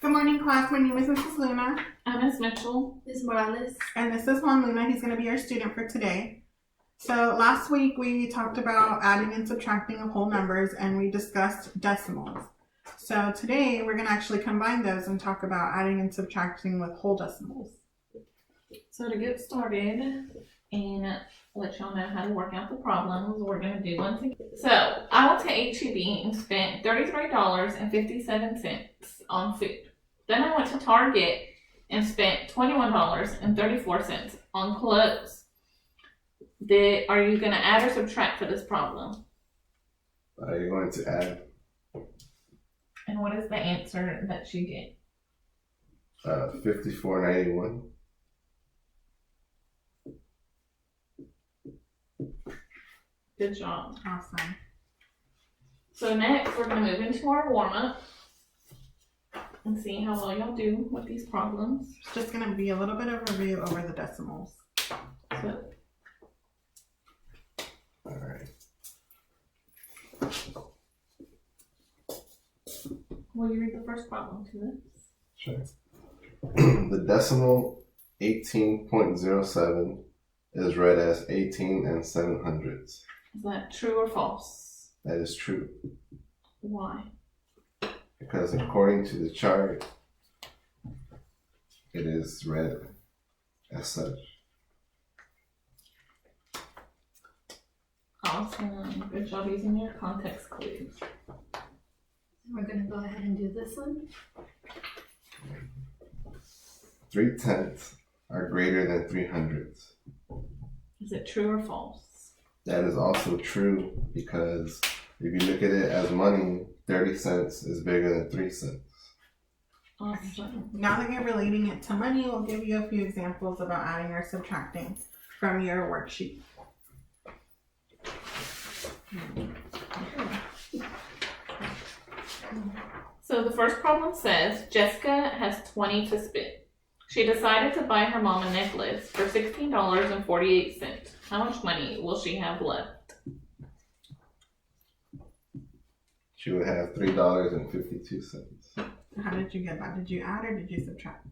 Good morning, class. My name is Mrs. Luna. I'm Ms. Mitchell. Ms. Morales. And this is Juan Luna. He's going to be our student for today. So last week we talked about adding and subtracting of whole numbers and we discussed decimals. So today we're going to actually combine those and talk about adding and subtracting with whole decimals. So to get started and let y'all know how to work out the problems, we're going to do one thing. So I went to H-E-B and spent $33.57 on food. Then I went to Target and spent $21.34 on clothes. Are you going to add or subtract for this problem? You're going to add. And what is the answer that you get? $54.91. Good job. Awesome. So next, we're going to move into our warm-up and see how well y'all do with these problems. It's just going to be a little bit of review over the decimals. So, All right. will you read the first problem to us? Sure. The decimal 18.07 is read as 18 7/100. Is that true or false? That is true, Why? because according to the chart, it is read as such. Awesome. Good job using your context clues. We're going to go ahead and do this one. 3/10 are greater than 300. Is it true or false? That is also true because if you look at it as money, 30 cents is bigger than 3 cents. Awesome. Now that you're relating it to money, we'll give you a few examples about adding or subtracting from your worksheet. So the first problem says Jessica has 20 to spend. She decided to buy her mom a necklace for $16.48. How much money will she have left? She would have $3.52. How did you get that? Did you add or did you subtract?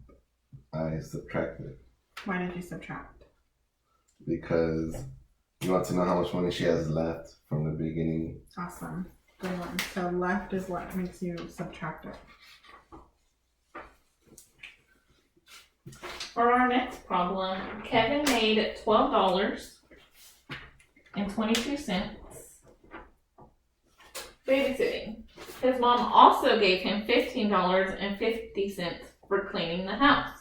I subtracted Why did you subtract? because you want to know how much money she has left from the beginning. Awesome. Good one. So left is what makes you subtract it. For our next problem, Kevin made $12.22 babysitting. His mom also gave him $15.50 for cleaning the house.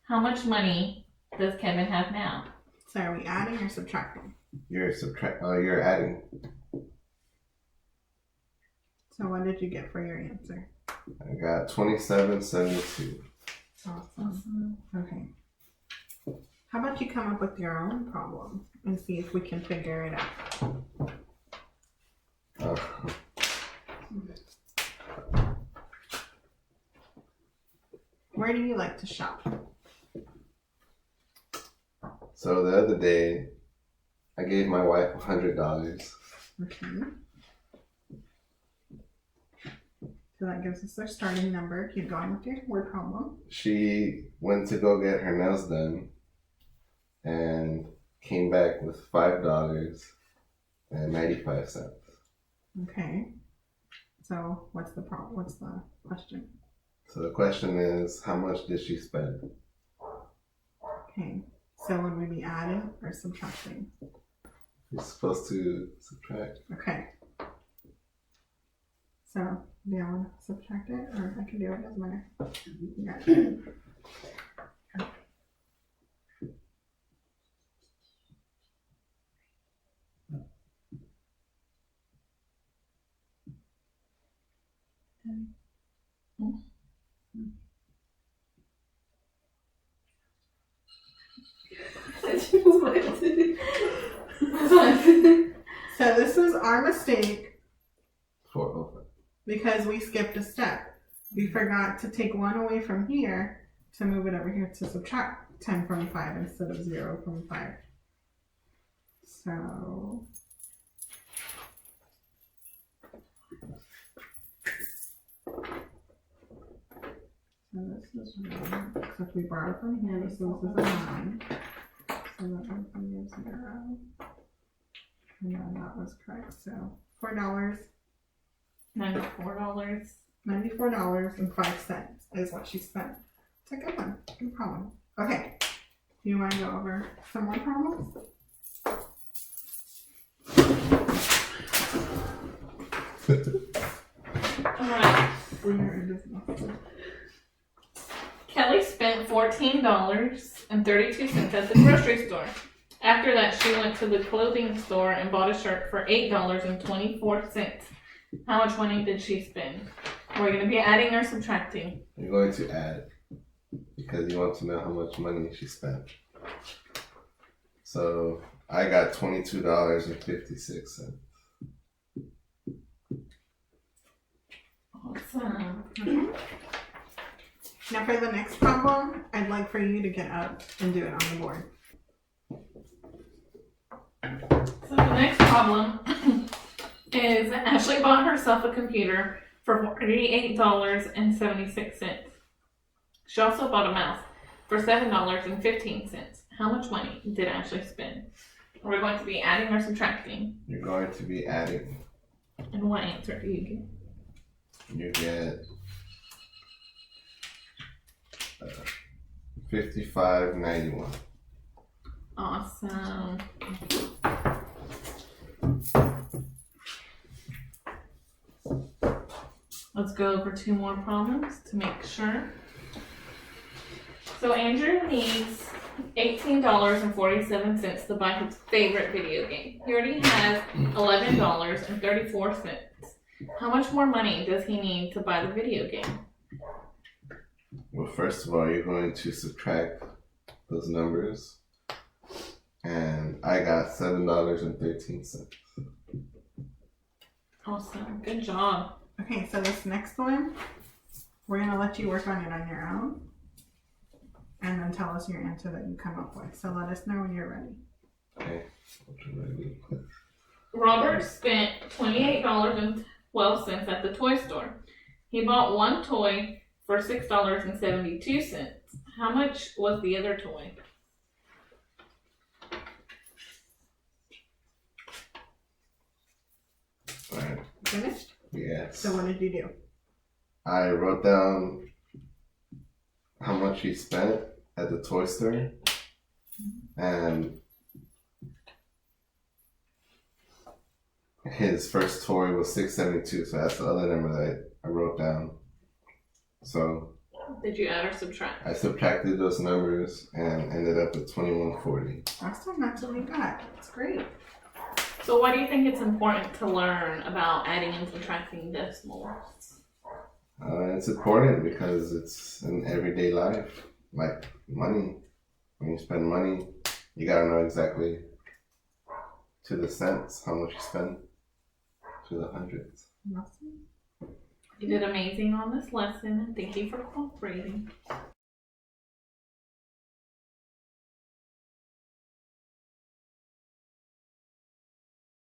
How much money does Kevin have now? So are we adding or subtracting? You're adding. So what did you get for your answer? I got 27.72. Awesome. Okay. How about you come up with your own problem and see if we can figure it out. Where do you like to shop? So the other day, I gave my wife $100. Okay. So that gives us our starting number. Keep going with your word problem. She went to go get her nails done and came back with $5.95. Okay. So what's the problem? What's the question? So the question is, how much did she spend? Okay. So would we be adding or subtracting? You're supposed to subtract. Okay. So do you want to subtract it or I can do it, doesn't matter. Yeah. So this is our mistake 405. because we skipped a step. We forgot to take 1 away from here to move it over here to subtract 10 from 5 instead of 0 from 5. So So this is 1. Except we borrowed from here, so this is a 9. So that one from you is 0. And then that was correct. So $4. $94. $94.05 is what she spent. It's a good one. Good problem. Okay. Do you want to go over some more problems? Alright. Where is this? Kelly spent $14.32 at the grocery store. After that, she went to the clothing store and bought a shirt for $8.24. How much money did she spend? We're going to be adding or subtracting. You're going to add because you want to know how much money she spent. So I got $22.56. Awesome. Now for the next problem, I'd like for you to get up and do it on the board. So the next problem is Ashley bought herself a computer for $48.76. She also bought a mouse for $7.15. How much money did Ashley spend? We're going to be adding or subtracting. You're going to be adding. And what answer do you get? You get $55.91. Awesome. Let's go over 2 more problems to make sure. So Andrew needs $18.47 to buy his favorite video game. He already has $11.34. How much more money does he need to buy the video game? Well, first of all, you're going to subtract those numbers. And I got $7.13. Awesome. Good job. Okay, so this next one, we're going to let you work on it on your own. And then tell us your answer that you come up with. So let us know when you're ready. Okay. Robert spent $28.12 at the toy store. He bought one toy for $6.72. How much was the other toy? Alright. Finished? Yes. So what did you do? I wrote down how much he spent at the toy store. And his first toy was $6.72, so that's the other number that I wrote down. So Did you add or subtract? I subtracted those numbers and ended up with $21.40. Awesome, that's what we got. That's great. So why do you think it's important to learn about adding and subtracting decimals? It's important because it's in everyday life, like money. When you spend money, you gotta know exactly to the cents how much you spend, to the hundreds. Awesome. You did amazing on this lesson, and thank you for cooperating.